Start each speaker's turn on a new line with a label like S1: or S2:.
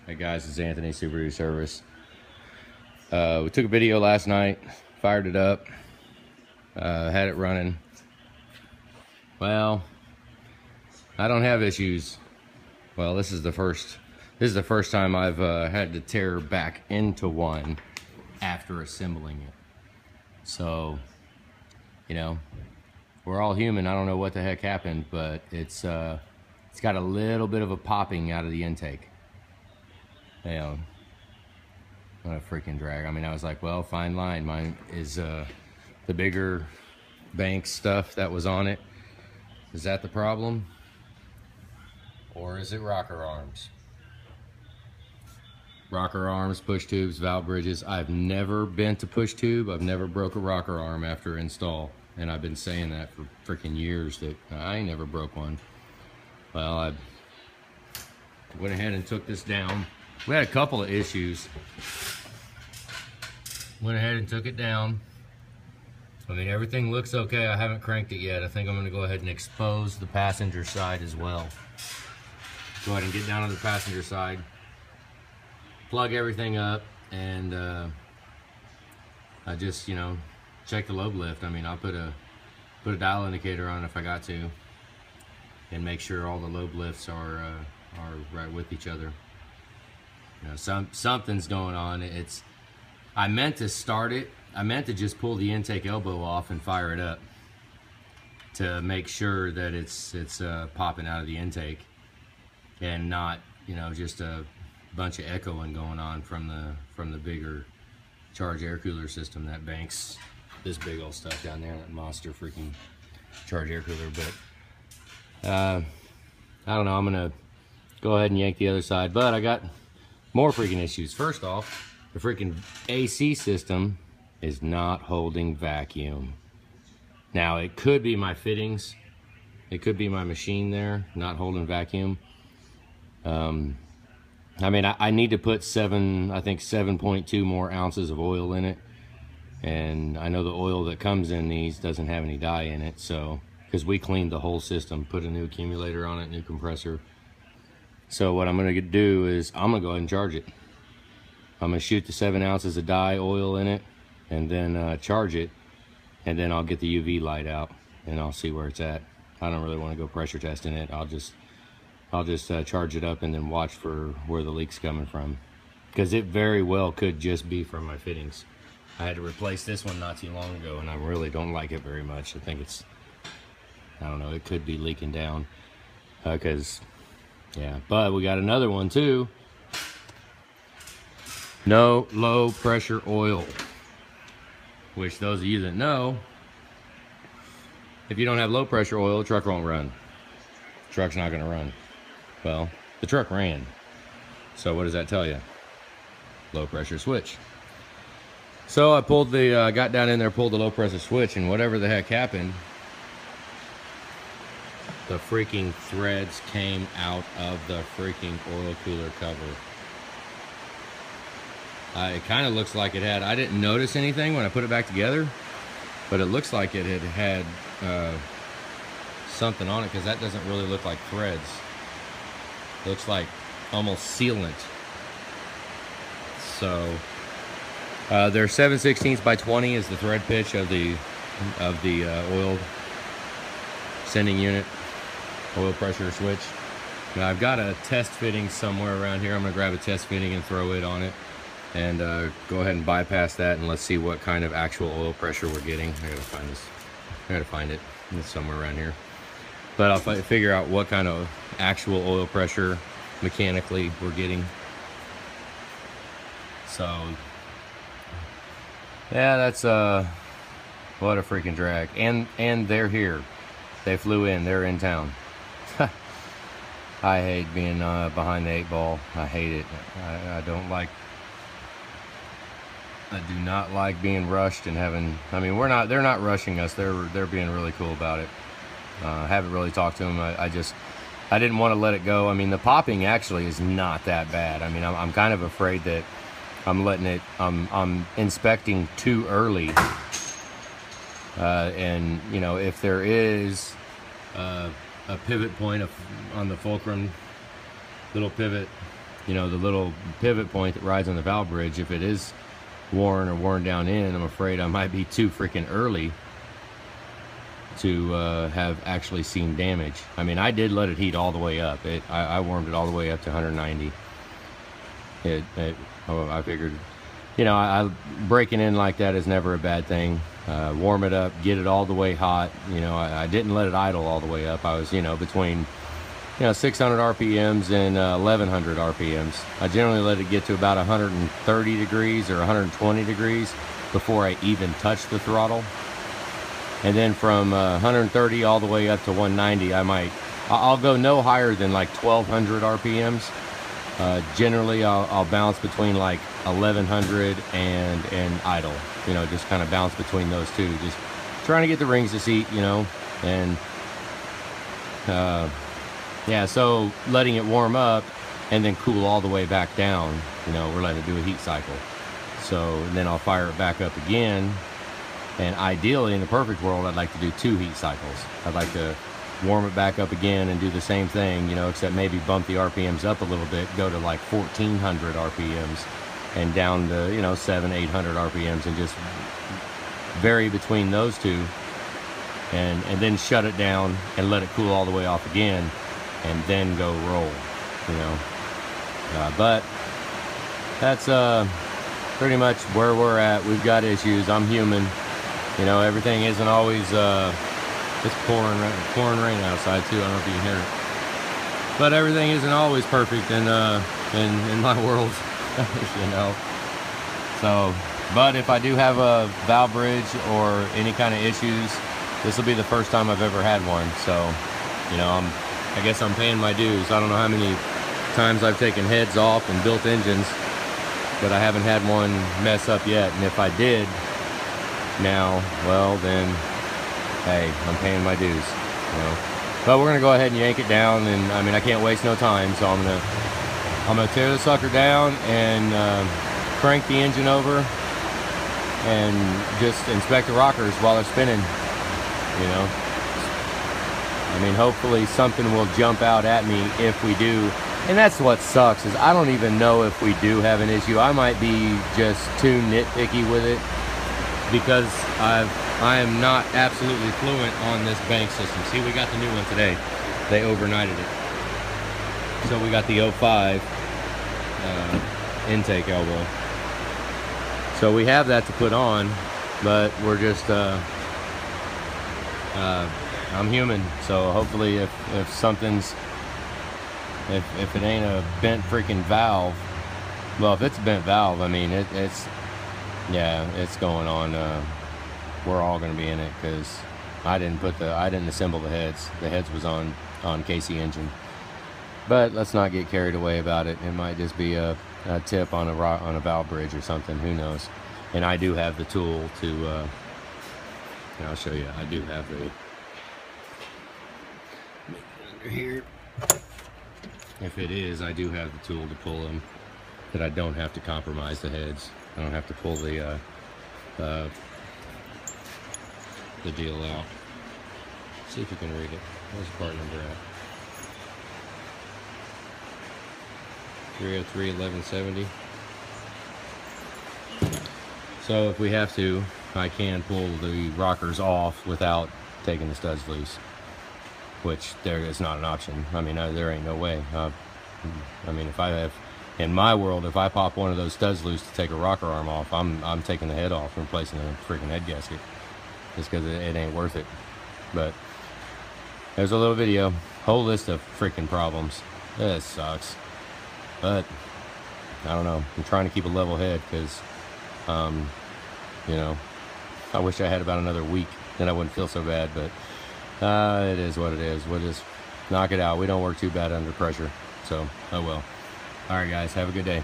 S1: Hey guys, it's Anthony, Subaru Service. We took a video last night, fired it up, had it running. Well, I don't have issues. Well, this is the first time I've had to tear back into one after assembling it. So, you know, we're all human. I don't know what the heck happened, but it's got a little bit of a popping out of the intake. You know, what a freaking drag. I mean, I was like, well, fine line. Mine is the bigger bank stuff that was on it. Is that the problem? Or is it rocker arms? Rocker arms, push tubes, valve bridges. I've never been to push tube. I've never broke a rocker arm after install. And I've been saying that for freaking years that I ain't never broke one. Well, I went ahead and took this down. We had a couple of issues. Went ahead and took it down. I mean, everything looks okay. I haven't cranked it yet. I think I'm gonna go ahead and expose the passenger side as well. Go ahead and get down on the passenger side, plug everything up, and I just, you know, check the lobe lift. I mean, I'll put a dial indicator on if I got to, and make sure all the lobe lifts are right with each other. You know, something's going on. I meant to start it. I meant to just pull the intake elbow off and fire it up to make sure that it's popping out of the intake, and not, you know, just a bunch of echoing going on from the bigger charge air cooler system that banks this big old stuff down there, that monster freaking charge air cooler. But I don't know. I'm gonna go ahead and yank the other side, but I got more freaking issues. First off, the freaking AC system is not holding vacuum. Now, it could be my fittings. It could be my machine there not holding vacuum. I mean, I need to put I think 7.2 more ounces of oil in it. And I know the oil that comes in these doesn't have any dye in it, so, because we cleaned the whole system, put a new accumulator on it, new compressor. So what I'm gonna do is I'm gonna go ahead and charge it. I'm gonna shoot the 7 ounces of dye oil in it, and then charge it, and then I'll get the UV light out and I'll see where it's at. I don't really want to go pressure testing it. I'll just charge it up and then watch for where the leak's coming from, because it very well could just be from my fittings. I had to replace this one not too long ago, and I really don't like it very much. I think it's, I don't know, it could be leaking down, because yeah. But we got another one too. No low pressure oil, which those of you that know, if you don't have low pressure oil, the truck won't run. The truck's not gonna run. Well, the truck ran. So what does that tell you? Low pressure switch. So I pulled got down in there, pulled the low pressure switch, and whatever the heck happened, the freaking threads came out of the freaking oil cooler cover. It kind of looks like it had, I didn't notice anything when I put it back together, but it looks like it had something on it, because that doesn't really look like threads. It looks like almost sealant. So they're 7/16 by 20 is the thread pitch of the oil sending unit, oil pressure switch. Now I've got a test fitting somewhere around here. I'm gonna grab a test fitting and throw it on it, and go ahead and bypass that, and let's see what kind of actual oil pressure we're getting. I gotta find this. I gotta find it. It's somewhere around here. But I'll figure out what kind of actual oil pressure mechanically we're getting. So yeah, that's what a freaking drag. And they're here. They flew in. They're in town. I hate being behind the 8 ball. I hate it. I don't like. I do not like being rushed and having. I mean, they're not rushing us. They're being really cool about it. I haven't really talked to them. I didn't want to let it go. I mean, the popping actually is not that bad. I mean, I'm kind of afraid that I'm letting it. I'm inspecting too early. And you know, if there is a pivot point on the fulcrum, little pivot you know, the little pivot point that rides on the valve bridge, if it is worn or worn down in, I'm afraid I might be too freaking early to have actually seen damage. I mean, I did let it heat all the way up. I warmed it all the way up to 190. I figured, you know, breaking in like that is never a bad thing. Warm it up, get it all the way hot. You know, I didn't let it idle all the way up. I was, you know, between, you know, 600 RPMs and 1100 RPMs. I generally let it get to about 130 degrees or 120 degrees before I even touch the throttle. And then from 130 all the way up to 190, I'll go no higher than like 1200 RPMs. Generally, I'll bounce between like 1100 and idle. You know, just kind of bounce between those two. Just trying to get the rings to seat, you know. And yeah, so letting it warm up and then cool all the way back down. You know, we're letting it do a heat cycle. So then I'll fire it back up again. And ideally, in the perfect world, I'd like to do 2 heat cycles. I'd like to warm it back up again and do the same thing, you know, except maybe bump the RPMs up a little bit, go to like 1400 RPMs and down to, you know, 700-800 RPMs, and just vary between those two, and then shut it down and let it cool all the way off again, and then go roll, you know. But that's pretty much where we're at. We've got issues. I'm human. You know, everything isn't always, it's pouring rain outside too. I don't know if you can hear it. But everything isn't always perfect in my world, you know. So, but if I do have a valve bridge or any kind of issues, this will be the first time I've ever had one. So, you know, I guess I'm paying my dues. I don't know how many times I've taken heads off and built engines, but I haven't had one mess up yet. And if I did now, well then, hey, I'm paying my dues, you know. But we're gonna go ahead and yank it down, and I mean, I can't waste no time, so I'm gonna tear the sucker down and crank the engine over and just inspect the rockers while they're spinning, you know. I mean, hopefully something will jump out at me if we do. And that's what sucks, is I don't even know if we do have an issue. I might be just too nitpicky with it, because I am not absolutely fluent on this bank system. See, we got the new one today. They overnighted it. So we got the 05 intake elbow. So we have that to put on, but we're just, I'm human. So hopefully if something's, if it ain't a bent freaking valve, well, if it's a bent valve, I mean, it's yeah, it's going on. We're all going to be in it, because I didn't assemble the heads. The heads was on KC engine. But let's not get carried away about it. It might just be a tip on a valve bridge or something. Who knows? And I do have the tool to. And I'll show you. I do have the under here. If it is, I do have the tool to pull them, that I don't have to compromise the heads. I don't have to pull the deal out. See if you can read it. Where's the part number at? 303-1170. So if we have to, I can pull the rockers off without taking the studs loose, which there is not an option. I mean, there ain't no way. I mean, if I have, in my world, if I pop one of those studs loose to take a rocker arm off, I'm taking the head off and replacing the freaking head gasket, just because it ain't worth it. But there's a little video, whole list of freaking problems. This sucks, but I don't know. I'm trying to keep a level head, because you know, I wish I had about another week, then I wouldn't feel so bad. But it is what it is. We'll just knock it out. We don't work too bad under pressure, so oh well. All right, guys, have a good day.